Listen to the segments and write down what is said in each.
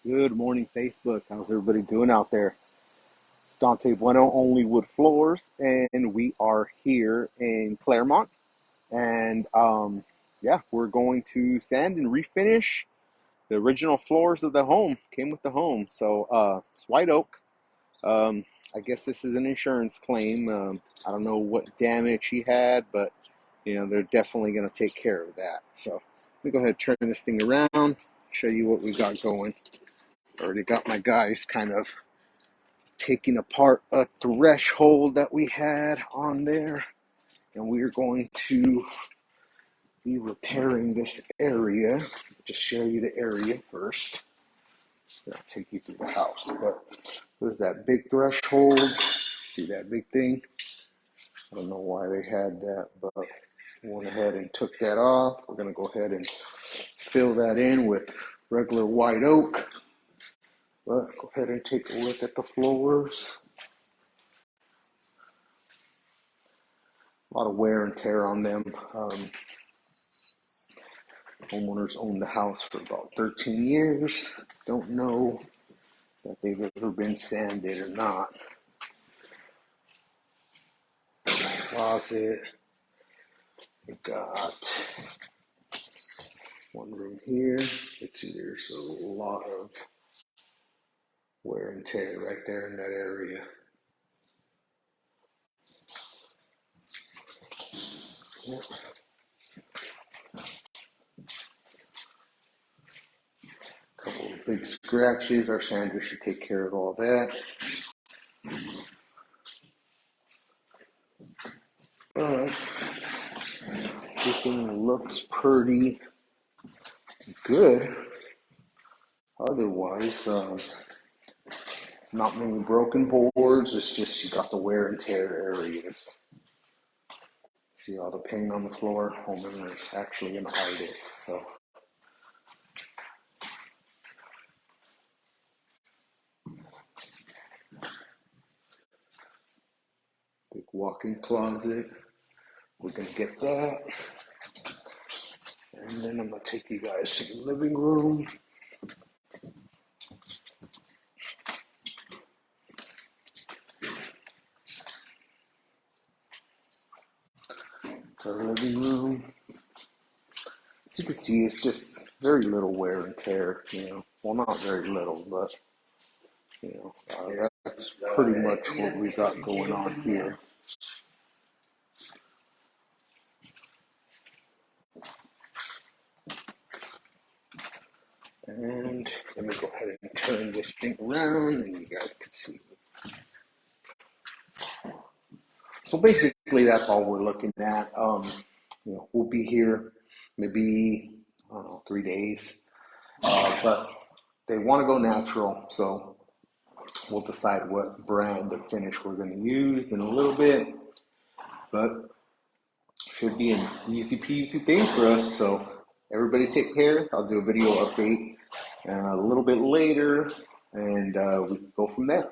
Good morning, Facebook. How's everybody doing out there? It's Dante Bueno, OnlyWoodFloors, and we are here in Claremont. And yeah, we're going to sand and refinish the original floors of the home. Came with the home, so it's white oak. Um, I guess this is an insurance claim. I don't know what damage he had, but they're definitely going to take care of that. So let me go ahead and turn this thing around, show you what we got going. Already got my guys kind of taking apart a threshold that we had on there, and we're going to be repairing this area. Just show you the area first. I'll take you through the house, but there's that big threshold. See that big thing? I don't know why they had that, but went ahead and took that off. We're going to go ahead and fill that in with regular white oak. But go ahead and take a look at the floors. A lot of wear and tear on them. Homeowners owned the house for about 13 years. Don't know that they've ever been sanded or not. Closet. We got one room here. Let's see, there's a lot of wear and tear right there in that area. Yep. Couple of big scratches. Our sander should take care of all that. But everything looks pretty good. Otherwise, not many broken boards. It's just you got the wear and tear areas. See all the paint on the floor. Homeowner's actually an artist, so. Big walk-in closet. We're gonna get that. And then I'm gonna take you guys to the living room. It's our living room. As you can see, it's just very little wear and tear, Well, not very little, but, that's pretty much what we got going on here. And let me go ahead and turn this thing around and you guys can see. So basically that's all we're looking at. We'll be here maybe, I don't know, 3 days. But they want to go natural, so we'll decide what brand of finish we're going to use in a little bit. But should be an easy peasy thing for us. So everybody take care. I'll do a video update a little bit later, and we can go from there.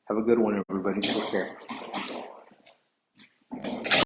Have a good one, everybody. Take care.